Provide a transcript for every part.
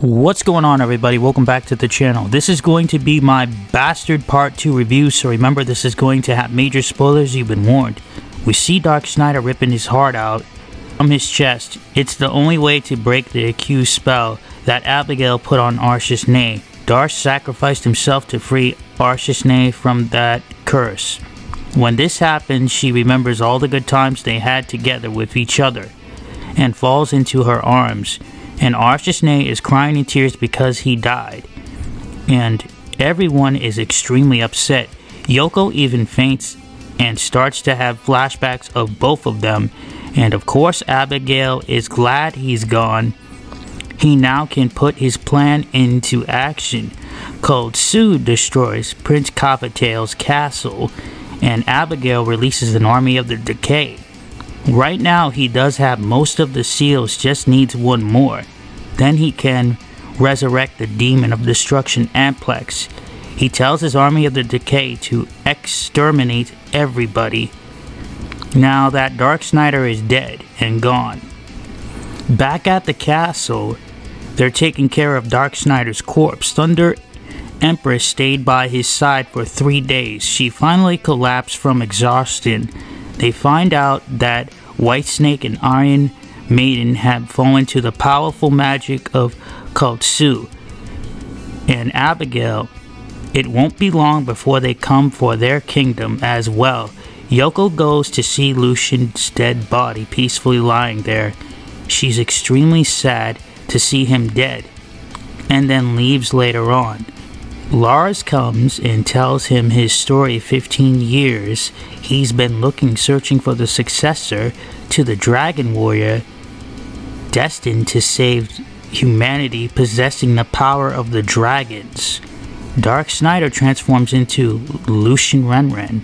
What's going on, everybody? Welcome back to the channel. This is going to be my Bastard Part 2 review, so remember this is going to have major spoilers. You've been warned. We see Dark Snider ripping his heart out from his chest. It's the only way to break the accused spell that Abigail put on Arshis-Nay. Darsh sacrificed himself to free Arshis-Nay from that curse. When this happens, she remembers all the good times they had together with each other and falls into her arms. And Arshis-Nay is crying in tears because he died. And everyone is extremely upset. Yoko even faints and starts to have flashbacks of both of them. And of course, Abigail is glad he's gone. He now can put his plan into action. Cold Sue destroys Prince Coppertail's castle, and Abigail releases an army of the Decay. Right now, he does have most of the seals, just needs one more. Then he can resurrect the demon of destruction, Amplex. He tells his army of the Decay to exterminate everybody. Now that Dark Snider is dead and gone. Back at the castle, they're taking care of Dark Snider's corpse. Thunder Empress stayed by his side for 3 days. She finally collapsed from exhaustion. They find out that White Snake and Iron Maiden have fallen to the powerful magic of Kotsu and Abigail. It won't be long before they come for their kingdom as well. Yoko goes to see Lucian's dead body peacefully lying there. She's extremely sad to see him dead, and then leaves later on. Lars comes and tells him his story. 15 years he's been searching for the successor to the Dragon Warrior, destined to save humanity, possessing the power of the dragons. Dark Snider transforms into Lucian Renren.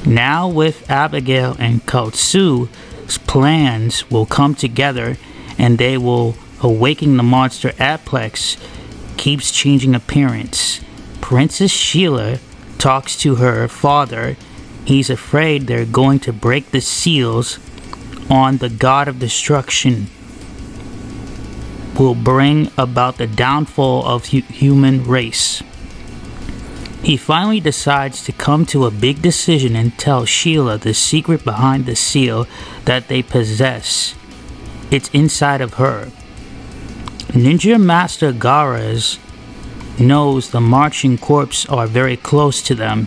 Now with Abigail and Kotsu's plans will come together, and they will awaken the monster. Amplex keeps changing appearance. Princess Sheila talks to her father. He's afraid they're going to break the seals on the god of destruction, will bring about the downfall of human race. He finally decides to come to a big decision and tell Sheila the secret behind the seal that they possess. It's inside of her. Ninja Master Garaz knows the marching corps are very close to them.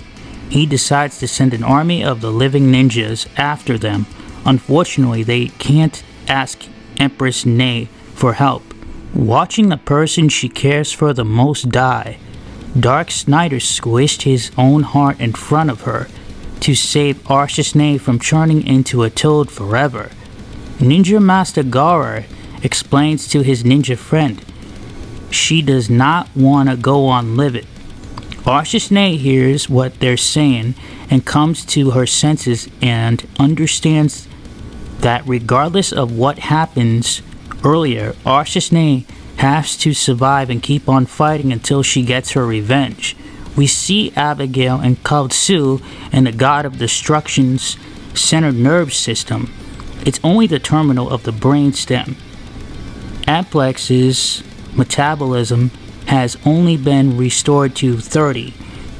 He decides to send an army of the living ninjas after them. Unfortunately, they can't ask Empress Nay for help. Watching the person she cares for the most die, Dark Snider squished his own heart in front of her to save Arshis-Nay from turning into a toad forever. Ninja Master Gara explains to his ninja friend she does not want to go on living. Arshis-Nay hears what they're saying and comes to her senses and understands that regardless of what happens earlier, Arshis-Nay has to survive and keep on fighting until she gets her revenge. We see Abigail and Kotsu and the god of destruction's central nerve system. It's only the terminal of the brain stem. Amplex's metabolism has only been restored to 30.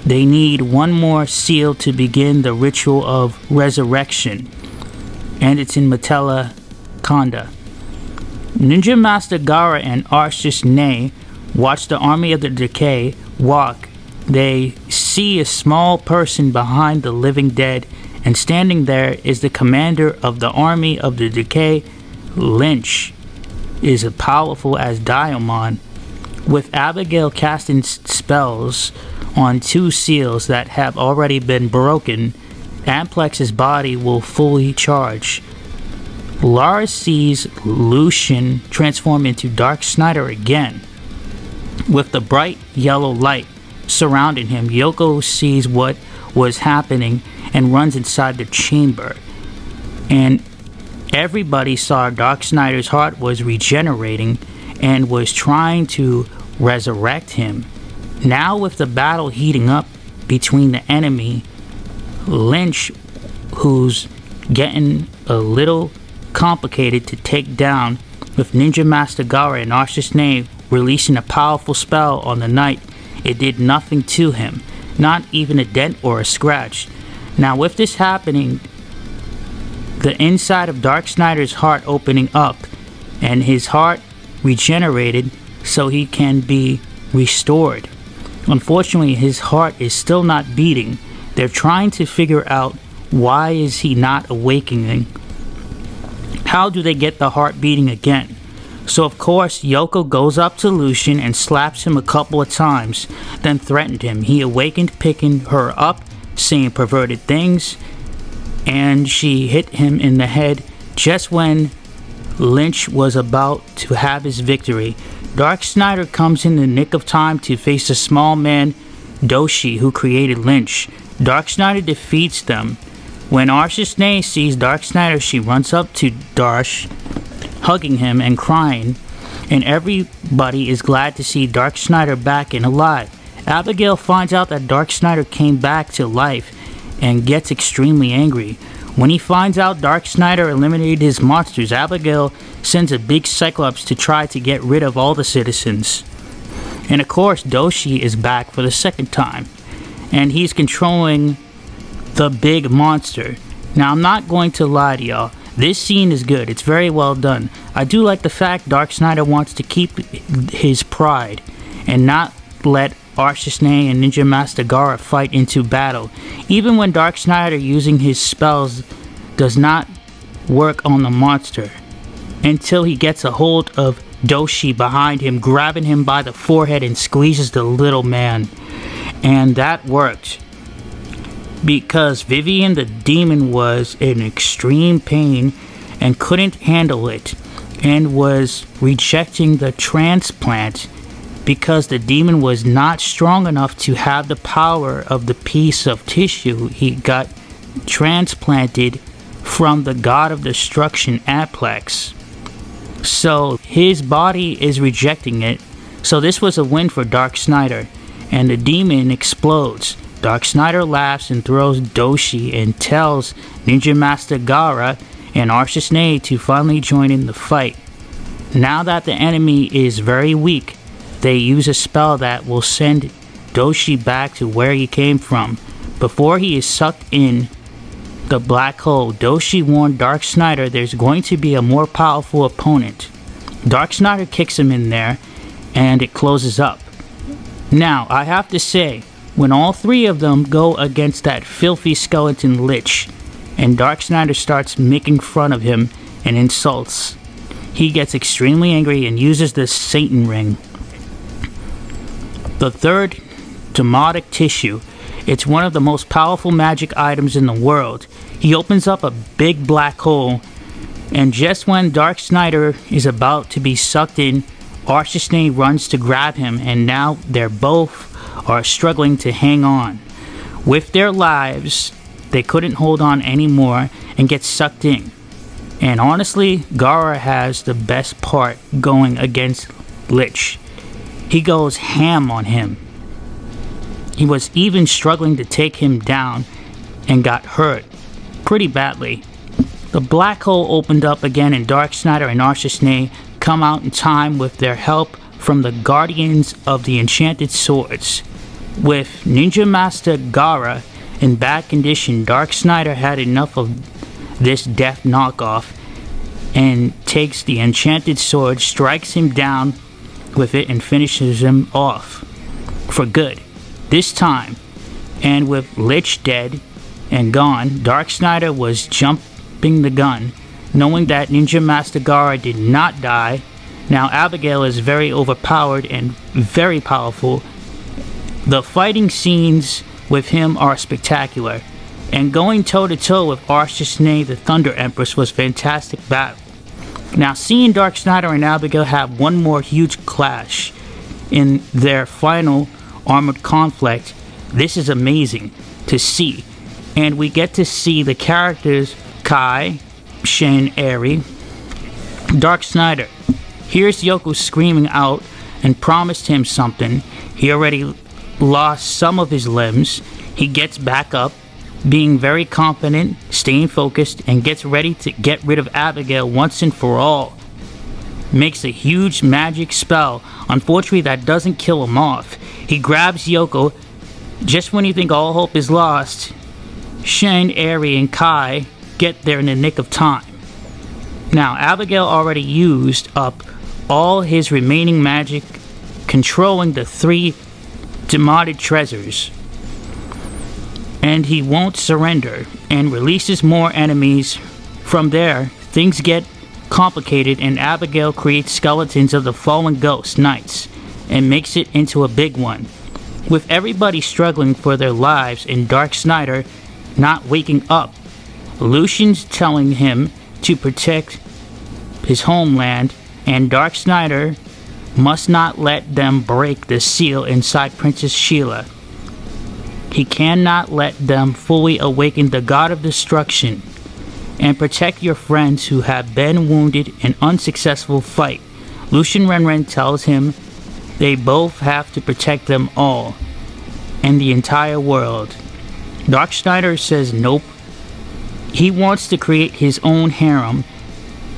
They need one more seal to begin the ritual of resurrection, and it's in Metella Konda. Ninja Master Gara and Arshis-Nay watch the army of the Decay walk. They see a small person behind the living dead, and standing there is the commander of the army of the Decay. Lich is as powerful as Diamond. With Abigail casting spells on 2 seals that have already been broken, Amplex's body will fully charge. Lars sees Lucian transform into Dark Snider again. With the bright yellow light surrounding him, Yoko sees what was happening and runs inside the chamber. And everybody saw Dark Snider's heart was regenerating and was trying to resurrect him. Now with the battle heating up between the enemy, Lich, who's getting a little complicated to take down, with Ninja Master Gara and Arshis-Nay releasing a powerful spell on the knight. It did nothing to him, not even a dent or a scratch. Now with this happening, the inside of Dark Snider's heart opening up, and his heart regenerated so he can be restored. Unfortunately, his heart is still not beating. They're trying to figure out why is he not awakening. How do they get the heart beating again? So of course, Yoko goes up to Lucian and slaps him a couple of times, then threatened him. He awakened, picking her up, saying perverted things, and she hit him in the head just when Lich was about to have his victory. Dark Snider comes in the nick of time to face the small man Doshi who created Lich. Dark Snider defeats them. When Arshasne sees Dark Snider, she runs up to Darsh, hugging him and crying, and everybody is glad to see Dark Snider back and alive. Abigail finds out that Dark Snider came back to life and gets extremely angry. When he finds out Dark Snider eliminated his monsters, Abigail sends a big Cyclops to try to get rid of all the citizens. And of course, Doshi is back for the second time, and he's controlling the big monster. Now, I'm not going to lie to y'all. This scene is good. It's very well done. I do like the fact Dark Snider wants to keep his pride and not let Arshasne and Ninja Master Gaara fight into battle. Even when Dark Snider using his spells does not work on the monster until he gets a hold of Doshi behind him, grabbing him by the forehead and squeezes the little man. And that worked, because Vivian the demon was in extreme pain and couldn't handle it, and was rejecting the transplant because the demon was not strong enough to have the power of the piece of tissue he got transplanted from the god of destruction, Aplex. So his body is rejecting it. So this was a win for Dark Snider, and the demon explodes. Dark Snider laughs and throws Doshi and tells Ninja Master Gaara and Arshasne to finally join in the fight. Now that the enemy is very weak, they use a spell that will send Doshi back to where he came from. Before he is sucked in the black hole, Doshi warned Dark Snider there's going to be a more powerful opponent. Dark Snider kicks him in there, and it closes up. Now, I have to say, when all three of them go against that filthy skeleton Lich, and Dark Snider starts making fun of him and insults, he gets extremely angry and uses the Satan Ring. The third demonic tissue. It's one of the most powerful magic items in the world. He opens up a big black hole, and just when Dark Snider is about to be sucked in, Arshasne runs to grab him, and now they're both are struggling to hang on. With their lives, they couldn't hold on anymore and get sucked in. And honestly, Gaara has the best part going against Lich. He goes ham on him. He was even struggling to take him down and got hurt pretty badly. The black hole opened up again, and Dark Snider and Arshasne come out in time with their help from the Guardians of the Enchanted Swords. With Ninja Master Gaara in bad condition, Dark Snider had enough of this death knockoff and takes the Enchanted Sword, strikes him down with it, and finishes him off for good this time. And with Lich dead and gone, Dark Snider was jumping the gun, knowing that Ninja Master Gaara did not die. Now Abigail is very overpowered and very powerful. The fighting scenes with him are spectacular, and going toe to toe with Arshasne the Thunder Empress was fantastic battle. Now seeing Dark Snider and Abigail have one more huge clash in their final armored conflict, this is amazing to see. And we get to see the characters Kai, Shen, Eri, Dark Snider. Here's Yoko screaming out and promised him something. He already lost some of his limbs. He gets back up, being very confident, staying focused, and gets ready to get rid of Abigail once and for all. makes a huge magic spell. Unfortunately, that doesn't kill him off. He grabs Yoko. Just when you think all hope is lost, Shen, Eri, and Kai get there in the nick of time. Now, Abigail already used up all his remaining magic controlling the 3 demoted treasures, and he won't surrender and releases more enemies. From there, things get complicated, and Abigail creates skeletons of the fallen ghost knights and makes it into a big one. With everybody struggling for their lives and Dark Snider not waking up, Lucian's telling him to protect his homeland, and Dark Snider must not let them break the seal inside Princess Sheila. He cannot let them fully awaken the God of Destruction and protect your friends who have been wounded in unsuccessful fight. Lucian Renren tells him they both have to protect them all and the entire world. Dark Snider says nope. He wants to create his own harem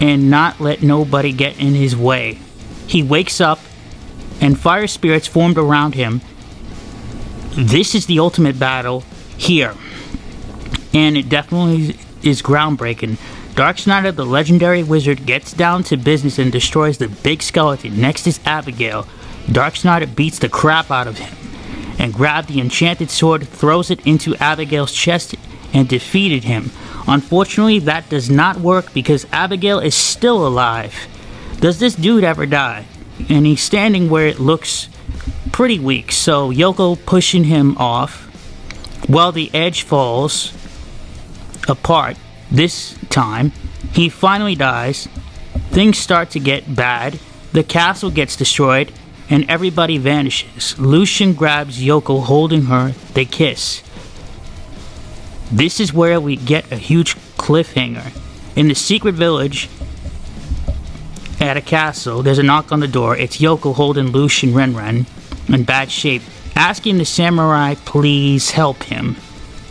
and not let nobody get in his way. He wakes up and fire spirits formed around him. This is the ultimate battle here, and it definitely is groundbreaking. Dark Snider, the legendary wizard, gets down to business and destroys the big skeleton. Next is Abigail. Dark Snider beats the crap out of him and grabbed the enchanted sword, throws it into Abigail's chest, and defeated him. Unfortunately, that does not work because Abigail is still alive. Does this dude ever die? And he's standing where it looks pretty weak, so Yoko pushing him off while the edge falls apart. This time, he finally dies. Things start to get bad. The castle gets destroyed, and everybody vanishes. Lucian grabs Yoko, holding her. They kiss. This is where we get a huge cliffhanger. In the secret village at a castle, there's a knock on the door. It's Yoko holding Lucian Renren in bad shape, asking the samurai please help him.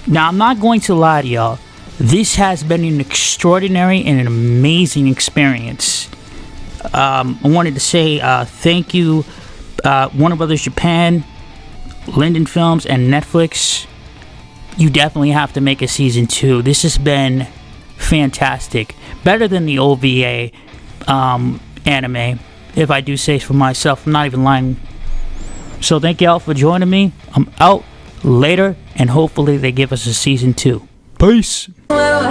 Now, I'm not going to lie to y'all. This has been an extraordinary and an amazing experience. I wanted to say thank you, Warner Brothers Japan, Linden Films, and Netflix. You definitely have to make a season 2. This has been fantastic. Better than the OVA anime, if I do say for myself. I'm not even lying. So thank y'all for joining me. I'm out later, and hopefully they give us a season 2. Peace. Well,